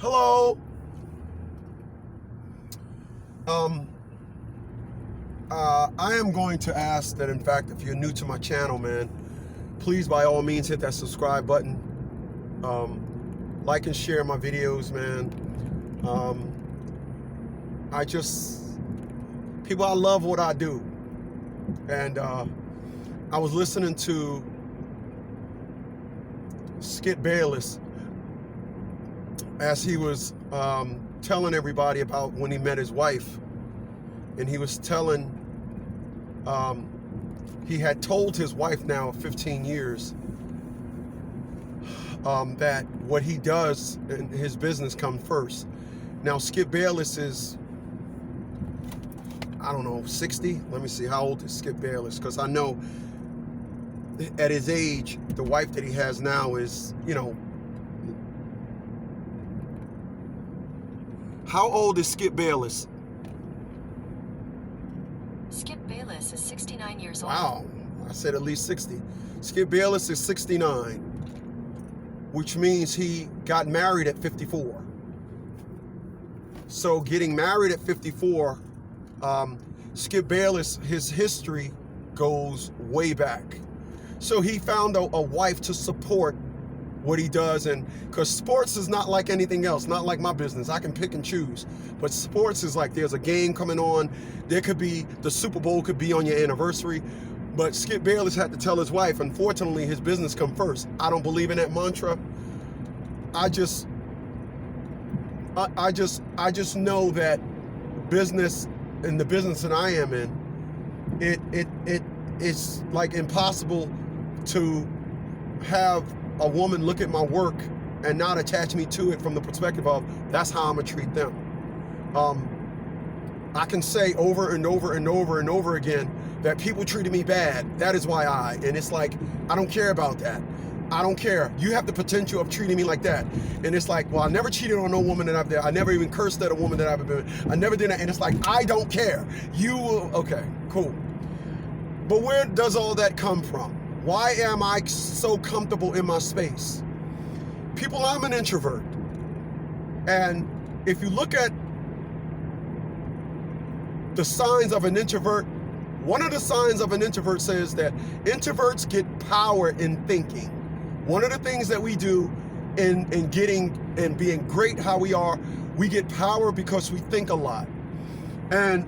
Hello. I am going to ask that, in fact, if you're new to my channel, man, please, by all means, hit that subscribe button. Like and share my videos, man. I love what I do. And I was listening to Skip Bayless as he was telling everybody about when he met his wife. And he was telling, he had told his wife now of 15 years that what he does in his business comes first. Now, Skip Bayless is, I don't know, 60? Let me see, how old is Skip Bayless? Because I know at his age, the wife that he has now is, how old is Skip Bayless? Skip Bayless is 69 years old. Wow, I said at least 60. Skip Bayless is 69, which means he got married at 54. So getting married at 54, Skip Bayless, his history goes way back. So he found a wife to support what he does, and because sports is not like anything else, not like my business. I can pick and choose, but sports is like there's a game coming on. There could be the Super Bowl could be on your anniversary, but Skip Bayless had to tell his wife, unfortunately, his business come first. I don't believe in that mantra. I just know that business, and the business that I am in, it's like impossible to have a woman look at my work and not attach me to it from the perspective of that's how I'm gonna treat them. I can say over and over and over and over again that people treated me bad. That is why and it's like, I don't care about that. I don't care. You have the potential of treating me like that. And it's like, well, I never cheated on no woman that I've done. I never even cursed at a woman that I've been. I never did that. And it's like, I don't care. You will, okay, cool. But where does all that come from? Why am I so comfortable in my space? People, I'm an introvert. And if you look at the signs of an introvert, one of the signs of an introvert says that introverts get power in thinking. One of the things that we do in getting and being great how we are, we get power because we think a lot. And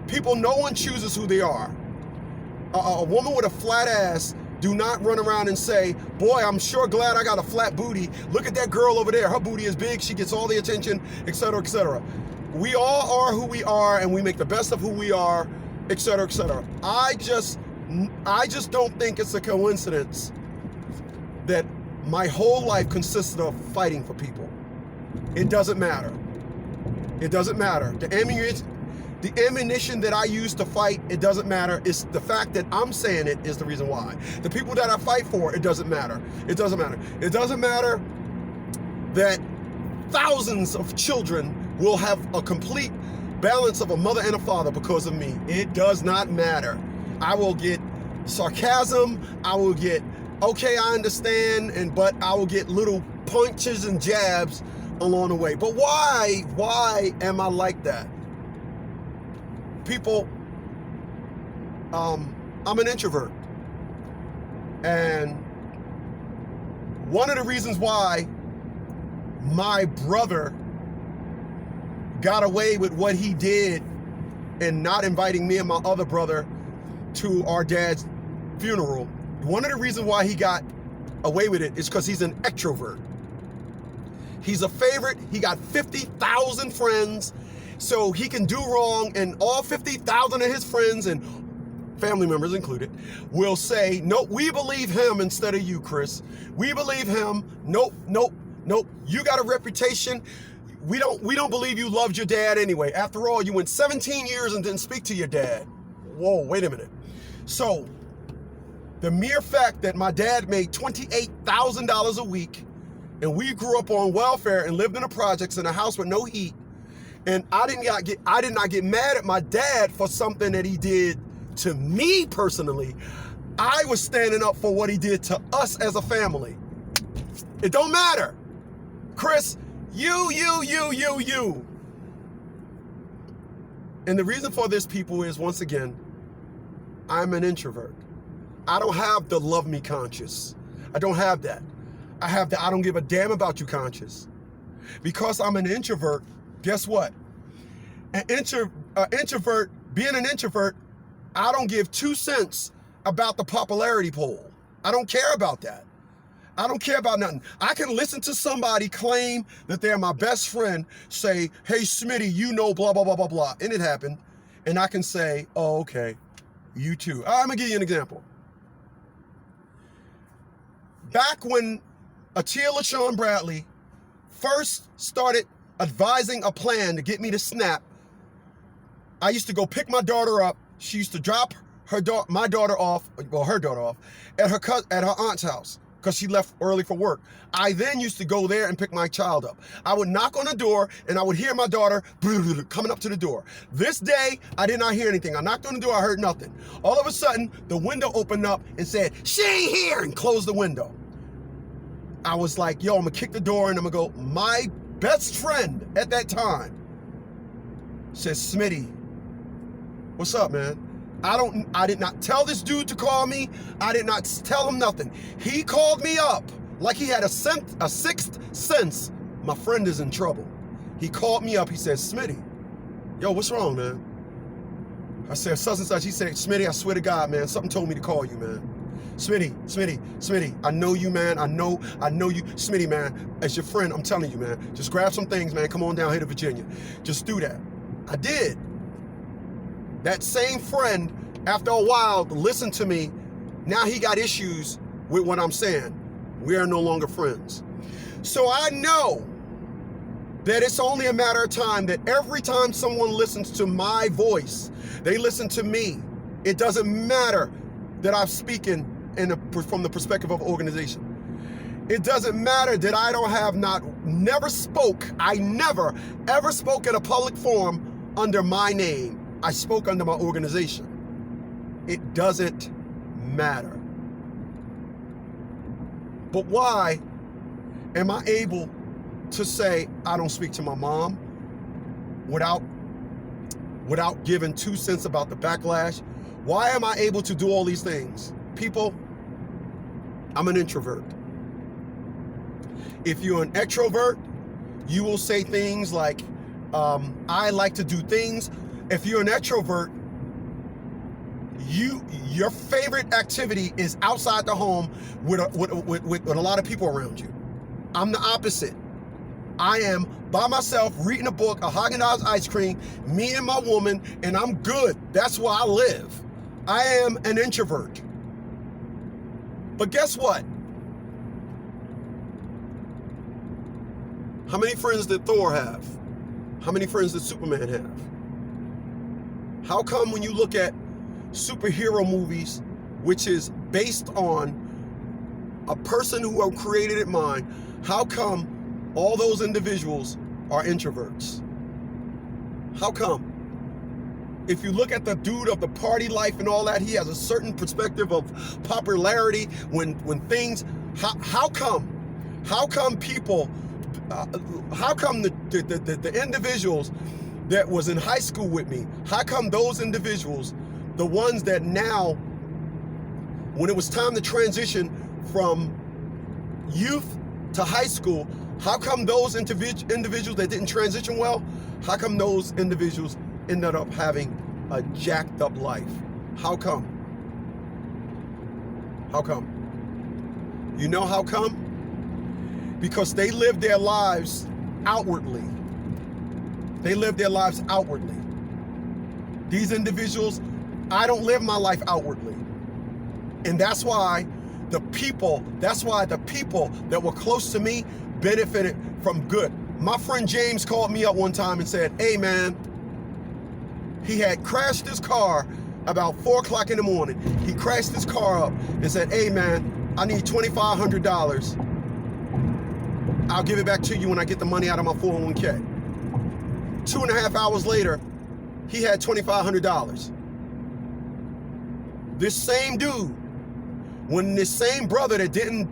people, no one chooses who they are. A woman with a flat ass do not run around and say, boy, I'm sure glad I got a flat booty. Look at that girl over there. Her booty is big. She gets all the attention, etc., etc. We all are who we are, and we make the best of who we are, etc., etc. I just don't think it's a coincidence that my whole life consisted of fighting for people. It doesn't matter. It doesn't matter. The ammunition that I use to fight, it doesn't matter. It's the fact that I'm saying it is the reason why. The people that I fight for, it doesn't matter. It doesn't matter. It doesn't matter that thousands of children will have a complete balance of a mother and a father because of me. It does not matter. I will get sarcasm. I will get, okay, I understand, but I will get little punches and jabs along the way. But why am I like that? People, I'm an introvert. And one of the reasons why my brother got away with what he did and not inviting me and my other brother to our dad's funeral, one of the reasons why he got away with it is because he's an extrovert. He's a favorite. He got 50,000 friends. So he can do wrong, and all 50,000 of his friends, and family members included, will say, nope, we believe him instead of you, Chris. We believe him. Nope, nope, nope. You got a reputation. We don't believe you loved your dad anyway. After all, you went 17 years and didn't speak to your dad. Whoa, wait a minute. So the mere fact that my dad made $28,000 a week, and we grew up on welfare and lived in the projects in a house with no heat, and I did not get mad at my dad for something that he did to me personally. I was standing up for what he did to us as a family. It don't matter. Chris, You. And the reason for this, people, is, once again, I'm an introvert. I don't have the love me conscious. I don't have that. I have the I don't give a damn about you conscious. Because I'm an introvert, guess what? An introvert, being an introvert, I don't give 2 cents about the popularity poll. I don't care about that. I don't care about nothing. I can listen to somebody claim that they're my best friend, say, hey, Smitty, you know, blah, blah, blah, blah, blah. And it happened. And I can say, oh, okay, you too. I'm going to give you an example. Back when Atia LaShawn Bradley first started advising a plan to get me to snap, I used to go pick my daughter up. She used to drop my daughter off, her daughter off, at her aunt's house because she left early for work. I then used to go there and pick my child up. I would knock on the door and I would hear my daughter coming up to the door. This day, I did not hear anything. I knocked on the door, I heard nothing. All of a sudden, the window opened up and said, she ain't here, and closed the window. I was like, yo, I'm gonna kick the door and I'm gonna go. My best friend at that time says, Smitty, what's up, man? I did not tell this dude to call me. I did not tell him nothing. He called me up like he had a sixth sense. My friend is in trouble. He called me up. He said, Smitty, yo, what's wrong, man? I said, such and such. He said, Smitty, I swear to God, man, something told me to call you, man. Smitty, I know you, man. I know you. Smitty, man, as your friend, I'm telling you, man, just grab some things, man. Come on down here to Virginia. Just do that. I did. That same friend, after a while, listened to me. Now he got issues with what I'm saying. We are no longer friends. So I know that it's only a matter of time that every time someone listens to my voice, they listen to me. It doesn't matter that I'm speaking from the perspective of organization. It doesn't matter that I never spoke at a public forum under my name. I spoke under my organization. It doesn't matter. But why am I able to say I don't speak to my mom without giving 2 cents about the backlash? Why am I able to do all these things? People, I'm an introvert. If you're an extrovert, you will say things like, I like to do things. If you're an extrovert, your favorite activity is outside the home with a lot of people around you. I'm the opposite. I am by myself reading a book, a Haagen-Dazs ice cream, me and my woman, and I'm good. That's where I live. I am an introvert. But guess what? How many friends did Thor have? How many friends did Superman have? How come when you look at superhero movies, which is based on a person who created it mind, how come all those individuals are introverts? How come? If you look at the dude of the party life and all that, he has a certain perspective of popularity when things, how come people, how come the individuals that was in high school with me, how come those individuals, the ones that now, when it was time to transition from youth to high school, how come those individuals that didn't transition well, how come those individuals ended up having a jacked up life? How come? How come? You know how come? Because they lived their lives outwardly. They live their lives outwardly. These individuals, I don't live my life outwardly. And that's why the people that were close to me benefited from good. My friend James called me up one time and said, hey man, he had crashed his car about 4 o'clock in the morning. He crashed his car up and said, hey man, I need $2,500. I'll give it back to you when I get the money out of my 401k. 2.5 hours later, he had $2,500. This same dude When this same brother that didn't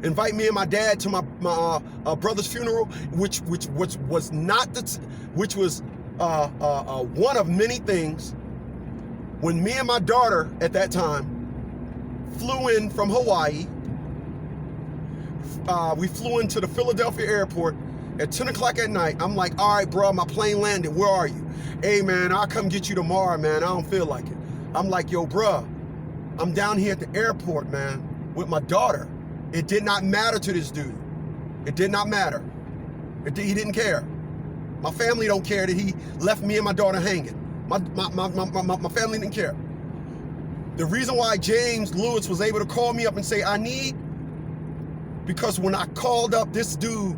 invite me and my dad to my brother's funeral, which was one of many things. When me and my daughter at that time flew in from Hawaii, we flew into the Philadelphia airport at 10 o'clock at night. I'm like, all right, bro, my plane landed. Where are you? Hey, man, I'll come get you tomorrow, man. I don't feel like it. I'm like, yo, bro, I'm down here at the airport, man, with my daughter. It did not matter to this dude. It did not matter. He didn't care. My family don't care that he left me and my daughter hanging. My family didn't care. The reason why James Lewis was able to call me up and say, I need, because when I called up this dude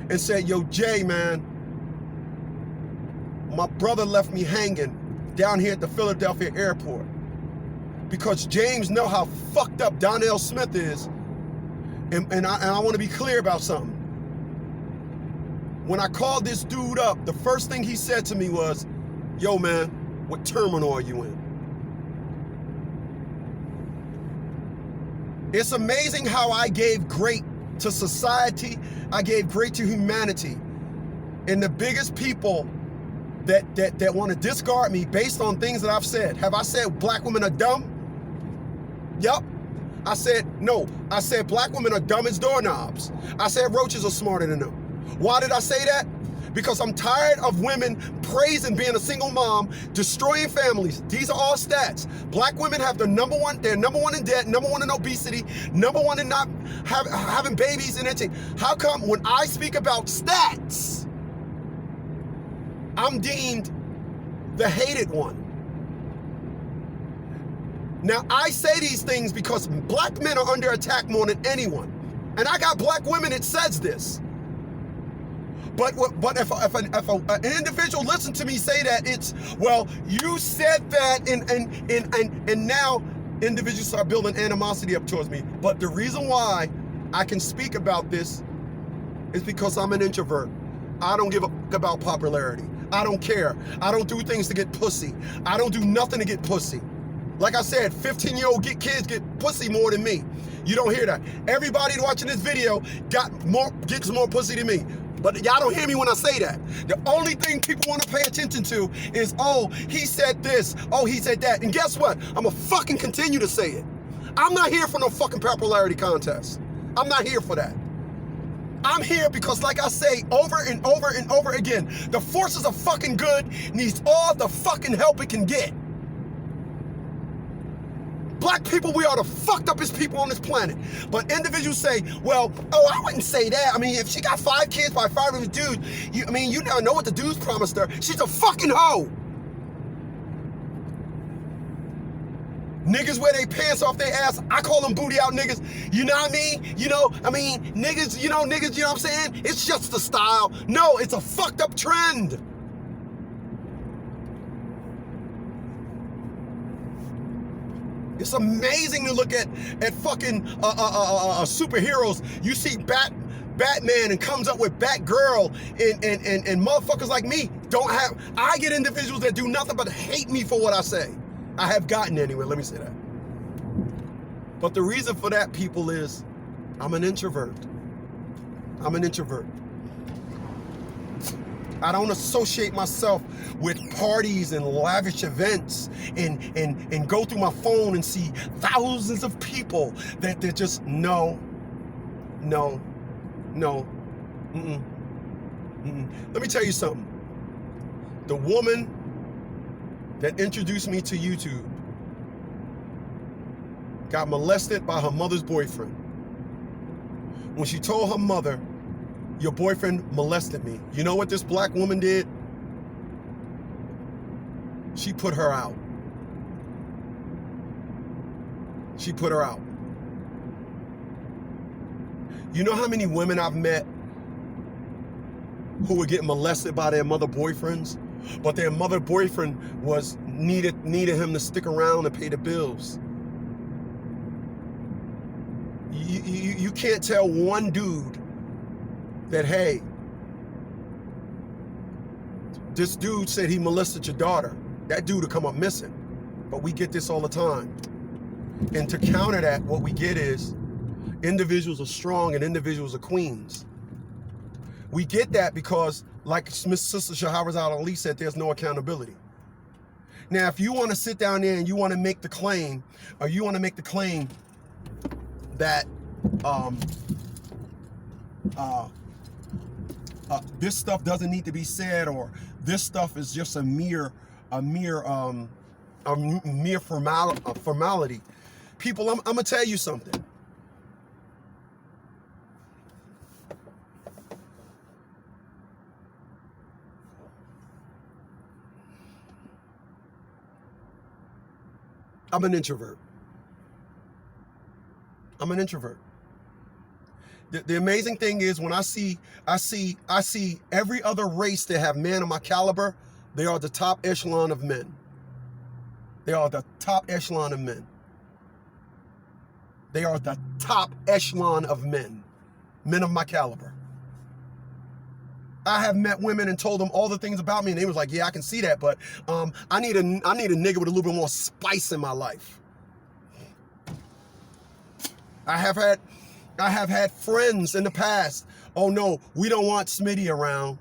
and said, yo, Jay, man, my brother left me hanging down here at the Philadelphia airport. Because James know how fucked up Donnell Smith is. And I want to be clear about something. When I called this dude up, the first thing he said to me was, yo, man, what terminal are you in? It's amazing how I gave great to society. I gave great to humanity. And the biggest people that want to discard me based on things that I've said. Have I said black women are dumb? Yep. I said, no. I said black women are dumb as doorknobs. I said roaches are smarter than them. Why did I say that? Because I'm tired of women praising being a single mom, destroying families. These are all stats. Black women have they're number one in debt, number one in obesity, number one in not having babies and everything. How come when I speak about stats, I'm deemed the hated one? Now, I say these things because black men are under attack more than anyone. And I got black women that says this. But if an individual listen to me say that, it's, well, you said that, and now individuals start building animosity up towards me. But the reason why I can speak about this is because I'm an introvert. I don't give a fuck about popularity. I don't care. I don't do things to get pussy. I don't do nothing to get pussy. Like I said, 15-year-old kids get pussy more than me. You don't hear that. Everybody watching this video gets more pussy than me. But y'all don't hear me when I say that. The only thing people want to pay attention to is, oh, he said this, oh, he said that. And guess what? I'm going to fucking continue to say it. I'm not here for no fucking popularity contest. I'm not here for that. I'm here because, like I say over and over and over again, the forces of fucking good needs all the fucking help it can get. Black people, we are the fucked uppest people on this planet. But individuals say, well, oh, I wouldn't say that. I mean, if she got 5 kids by 5 of the dudes, you never know what the dudes promised her. She's a fucking hoe. Niggas wear their pants off their ass. I call them booty out niggas. You know what I mean? Niggas, you know what I'm saying? It's just a style. No, it's a fucked up trend. It's amazing to look at fucking superheroes. You see Batman and comes up with Batgirl and motherfuckers like me I get individuals that do nothing but hate me for what I say. I have gotten anyway, let me say that. But the reason for that, people, is I'm an introvert. I'm an introvert. I don't associate myself with parties and lavish events and go through my phone and see thousands of people that they're just, no. Let me tell you something. The woman that introduced me to YouTube got molested by her mother's boyfriend. When she told her mother, your boyfriend molested me, you know what this black woman did? She put her out. She put her out. You know how many women I've met who were getting molested by their mother boyfriends, but their mother boyfriend needed him to stick around and pay the bills. You can't tell one dude that, hey, this dude said he molested your daughter. That dude will come up missing. but we get this all the time. And to counter that, what we get is individuals are strong and individuals are queens. We get that because, like Miss Sister Shahrazad Ali said, there's no accountability. Now, if you want to sit down there and you want to make the claim, or you want to make the claim that this stuff doesn't need to be said, or this stuff is just a mere formality, people, I'm gonna tell you something. I'm an introvert. I'm an introvert. The amazing thing is when I see every other race that have men of my caliber, they are the top echelon of men. They are the top echelon of men. They are the top echelon of men. Men of my caliber. I have met women and told them all the things about me, and they was like, yeah, I can see that, but I need a nigga with a little bit more spice in my life. I have had friends in the past. Oh no, we don't want Smitty around.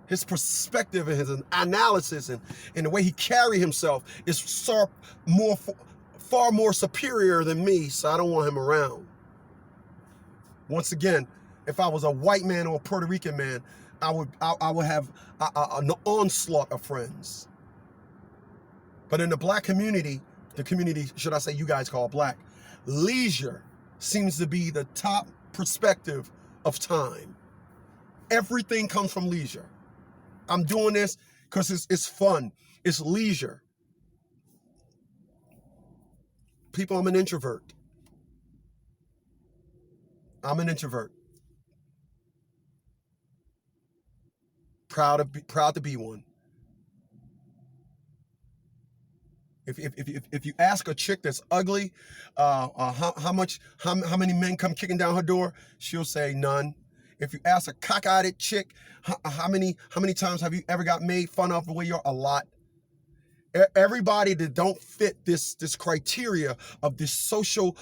His perspective and his analysis and the way he carry himself is far more superior than me, so I don't want him around. Once again, if I was a white man or a Puerto Rican man, I would have an onslaught of friends. But in the black community, the community, should I say you guys call black, leisure seems to be the top perspective of time. Everything comes from leisure. I'm doing this because it's fun. It's leisure. People, I'm an introvert. I'm an introvert. Proud to be one. If you ask a chick that's ugly, how many men come kicking down her door, she'll say none. If you ask a cockeyed chick, how many times have you ever got made fun of the way you're? A lot. Everybody that don't fit this criteria of this social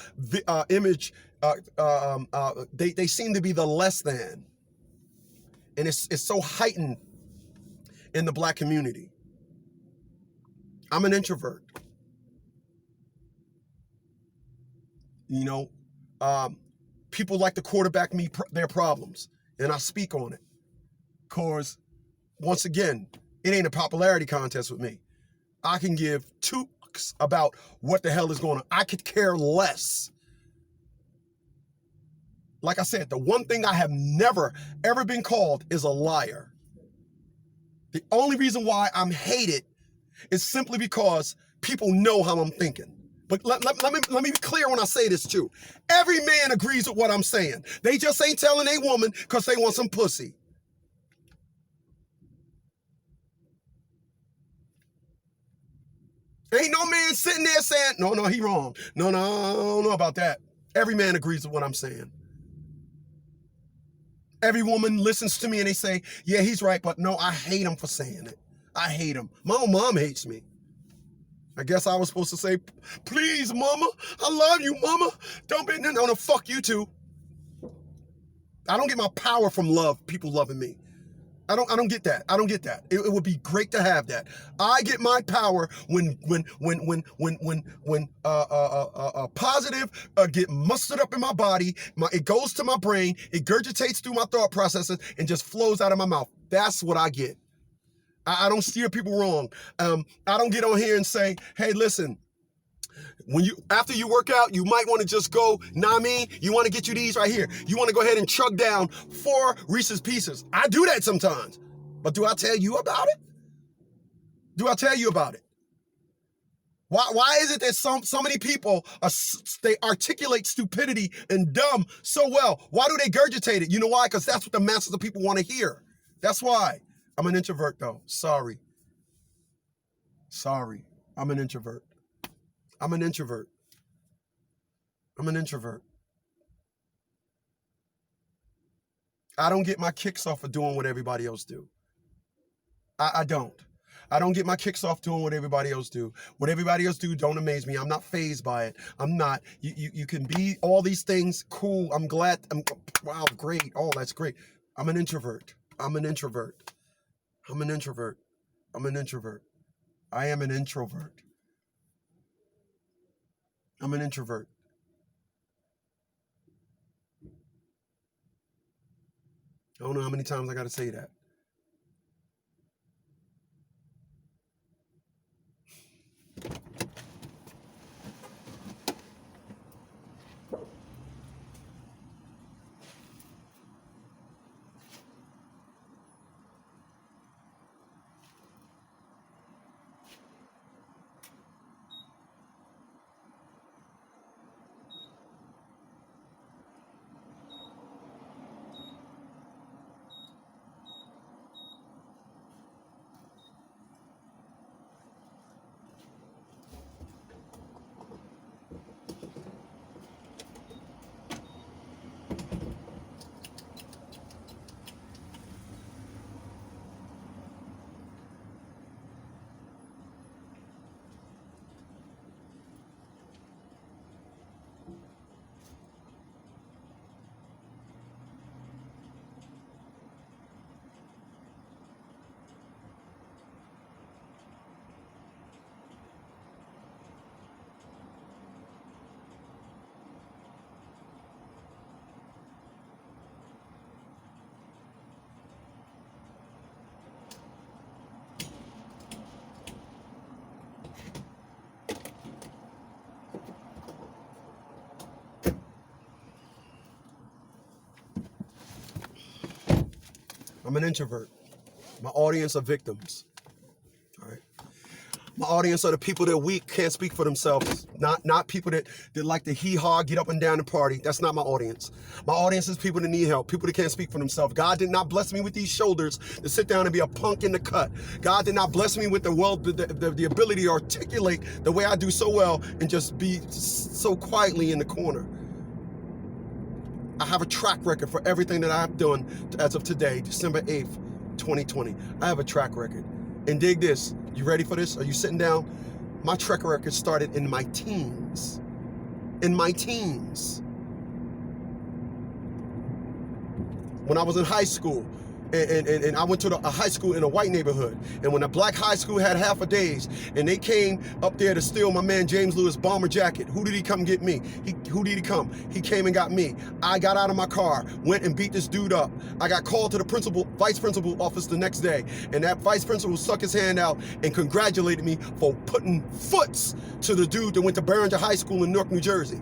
image, they seem to be the less than, and it's so heightened in the black community. I'm an introvert. You know, people like to quarterback me their problems, and I speak on it. Cause once again, it ain't a popularity contest with me. I can give two fucks about what the hell is going on. I could care less. Like I said, the one thing I have never, ever been called is a liar. The only reason why I'm hated is simply because people know how I'm thinking. But let me be clear when I say this too. Every man agrees with what I'm saying. They just ain't telling a woman because they want some pussy. Ain't no man sitting there saying, no, he wrong. No, I don't know about that. Every man agrees with what I'm saying. Every woman listens to me and they say, yeah, he's right, but no, I hate him for saying it. I hate him. My own mom hates me. I guess I was supposed to say, please, mama, I love you, mama. Don't be, no, fuck you too. I don't get my power from love, people loving me. I don't get that. I don't get that. It would be great to have that. I get my power when positive get mustered up in my body. It goes to my brain. It gurgitates through my thought processes and just flows out of my mouth. That's what I get. I don't steer people wrong. I don't get on here and say, hey, listen, after you work out, you might want to just go, you want to get you these right here. You want to go ahead and chug down 4 Reese's Pieces. I do that sometimes. But do I tell you about it? Do I tell you about it? Why is it that so many people, they articulate stupidity and dumb so well? Why do they gurgitate it? You know why? Because that's what the masses of people want to hear. That's why. I'm an introvert, though. Sorry. I'm an introvert. I'm an introvert. I'm an introvert. I don't get my kicks off of doing what everybody else do. I don't. I don't get my kicks off doing what everybody else do. What everybody else do don't amaze me. I'm not fazed by it. I'm not. You can be all these things. Cool. I'm glad. Wow, great. Oh, that's great. I'm an introvert. I'm an introvert. I'm an introvert. I'm an introvert. I am an introvert. I'm an introvert. I don't know how many times I got to say that. I'm an introvert. My audience are victims. All right. My audience are the people that are weak, can't speak for themselves. Not people that like to hee-haw, get up and down and party. That's not my audience. My audience is people that need help, people that can't speak for themselves. God did not bless me with these shoulders to sit down and be a punk in the cut. God did not bless me with the ability to articulate the way I do so well and just be so quietly in the corner. I have a track record for everything that I've done as of today, December 8th, 2020. I have a track record. And dig this. You ready for this? Are you sitting down? My track record started in my teens. In my teens. When I was in high school, and I went to a high school in a white neighborhood. And when a black high school had half a days, and they came up there to steal my man James Lewis' bomber jacket, who did he come get me? Who did he come? He came and got me. I got out of my car, went and beat this dude up. I got called to the vice principal office the next day, and that vice principal stuck his hand out and congratulated me for putting foots to the dude that went to Barringer High School in Newark, New Jersey.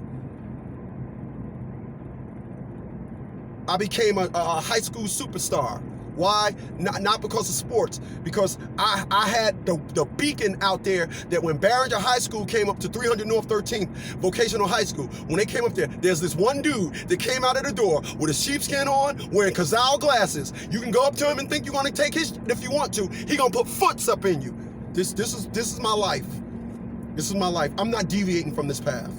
I became a high school superstar. Why? Not because of sports, because I had the beacon out there that when Barringer High School came up to 300 North 13th Vocational High School, when they came up there's this one dude that came out of the door with a sheepskin on, wearing Cazal glasses. You can go up to him and think you're gonna take his, if you want to. He gonna put foots up in you. This is my life. This is my life. I'm not deviating from this path.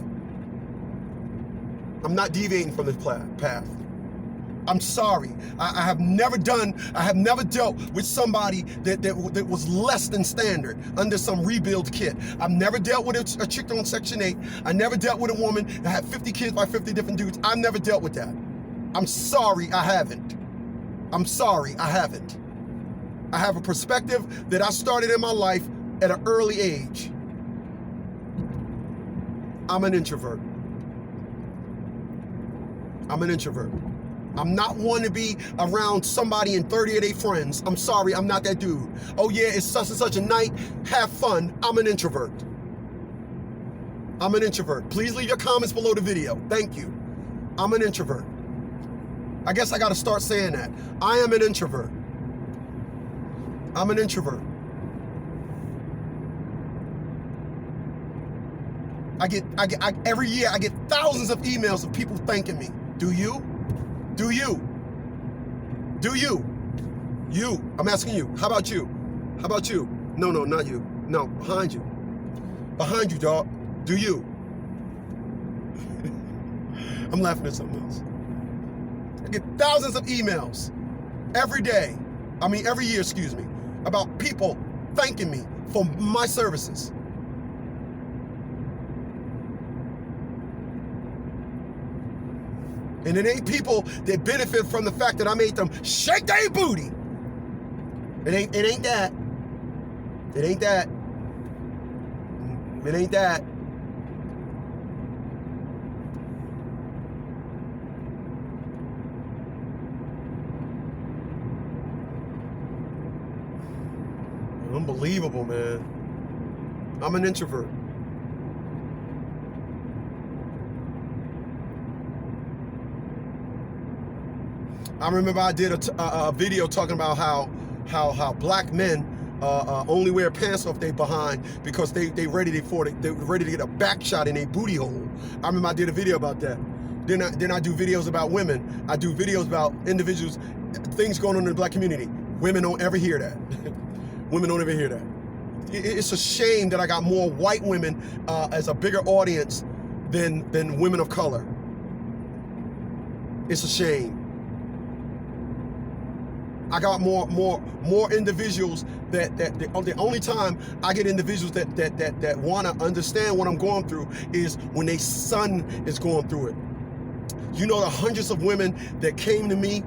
I'm not deviating from this path. I'm sorry. I have never dealt with somebody that was less than standard under some rebuild kit. I've never dealt with a chick on Section 8. I never dealt with a woman that had 50 kids by 50 different dudes. I've never dealt with that. I'm sorry, I haven't. I'm sorry, I haven't. I have a perspective that I started in my life at an early age. I'm an introvert. I'm an introvert. I'm not one to be around somebody and 30 of their friends. I'm sorry, I'm not that dude. Oh yeah, it's such and such a night, have fun. I'm an introvert. I'm an introvert. Please leave your comments below the video. Thank you. I'm an introvert. I guess I gotta start saying that. I am an introvert. I'm an introvert. Every year I get thousands of emails of people thanking me. Do you? Do you? Do you? You. I'm asking you. How about you? How about you? No, not you. No, behind you. Behind you, dog. Do you? I'm laughing at something else. I get thousands of emails every day. Every year, excuse me, about people thanking me for my services. And it ain't people that benefit from the fact that I made them shake their booty. It ain't that. It ain't that. It ain't that. Unbelievable, man. I'm an introvert. I remember I did a video talking about how black men only wear pants off their behind because they ready to get a back shot in a booty hole. I remember I did a video about that. Then I do videos about women. I do videos about individuals, things going on in the black community. Women don't ever hear that. Women don't ever hear that. It's a shame that I got more white women as a bigger audience than women of color. It's a shame. I got more individuals that the only time I get individuals that want to understand what I'm going through is when their son is going through it. You know, the hundreds of women that came to me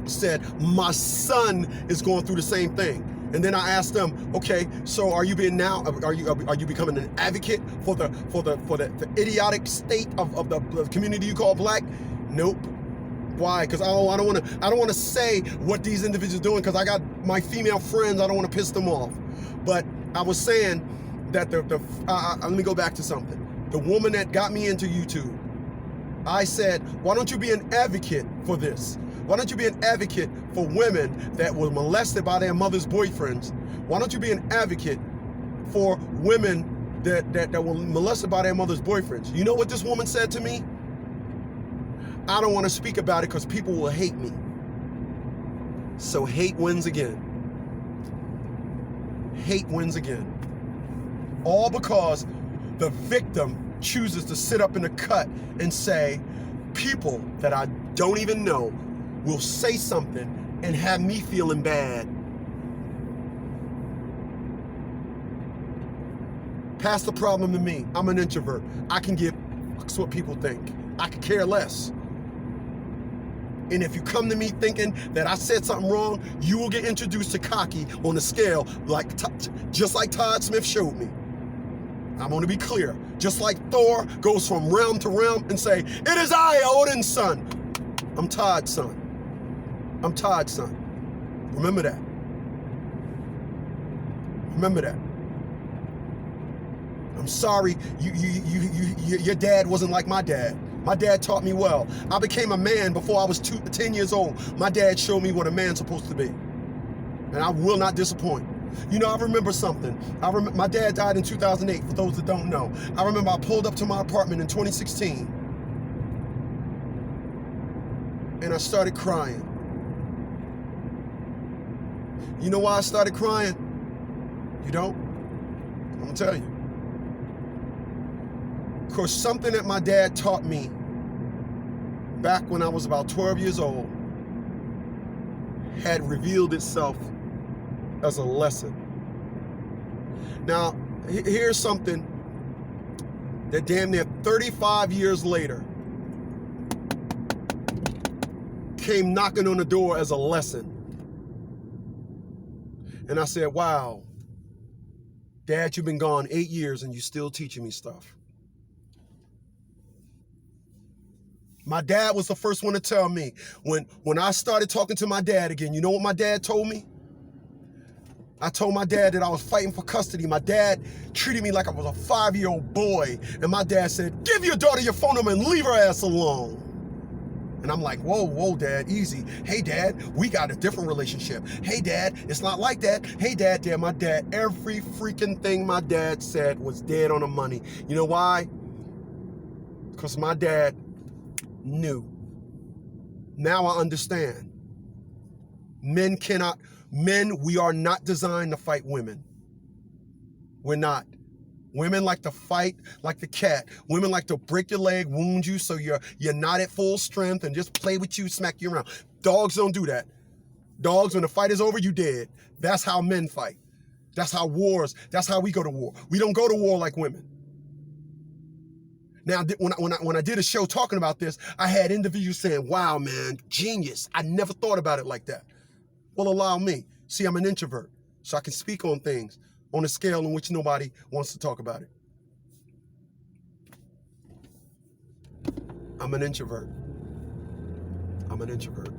said, my son is going through the same thing. And then I asked them, okay, so are you becoming an advocate for the idiotic state of the community you call black? Nope. Why? Because I don't want to say what these individuals are doing because I got my female friends. I don't want to piss them off. But I was saying that let me go back to something. The woman that got me into YouTube, I said, why don't you be an advocate for this? Why don't you be an advocate for women that were molested by their mother's boyfriends? Why don't you be an advocate for women that were molested by their mother's boyfriends? You know what this woman said to me? I don't want to speak about it because people will hate me. So hate wins again. Hate wins again. All because the victim chooses to sit up in the cut and say, people that I don't even know will say something and have me feeling bad. Pass the problem to me. I'm an introvert. I can give fucks what people think. I could care less. And if you come to me thinking that I said something wrong, you will get introduced to cocky on the scale, just like Todd Smith showed me. I'm going to be clear. Just like Thor goes from realm to realm and say, it is I, Odin's son. I'm Todd's son. I'm Todd's son. Remember that. Remember that. I'm sorry your dad wasn't like my dad. My dad taught me well. I became a man before I was 10 years old. My dad showed me what a man's supposed to be. And I will not disappoint. You know, I remember something. My dad died in 2008, for those that don't know. I remember I pulled up to my apartment in 2016. And I started crying. You know why I started crying? You don't? I'm gonna tell you. Because something that my dad taught me back when I was about 12 years old had revealed itself as a lesson. Now, here's something that damn near 35 years later came knocking on the door as a lesson. And I said, wow, Dad, you've been gone 8 years and you're still teaching me stuff. My dad was the first one to tell me. When I started talking to my dad again, you know what my dad told me? I told my dad that I was fighting for custody. My dad treated me like I was a 5-year-old boy. And my dad said, give your daughter your phone number and leave her ass alone. And I'm like, whoa, Dad, easy. Hey, Dad, we got a different relationship. Hey, Dad, it's not like that. Hey, Dad, my dad, every freaking thing my dad said was dead on the money. You know why? Because my dad knew. Now I understand. Men, we are not designed to fight women. We're not. Women like to fight like the cat. Women like to break your leg, wound you so you're not at full strength and just play with you, smack you around. Dogs don't do that. Dogs, when the fight is over, you dead. That's how men fight. That's how we go to war. We don't go to war like women. Now, when I did a show talking about this, I had individuals saying, wow, man, genius. I never thought about it like that. Well, allow me. See, I'm an introvert, so I can speak on things on a scale in which nobody wants to talk about it. I'm an introvert. I'm an introvert.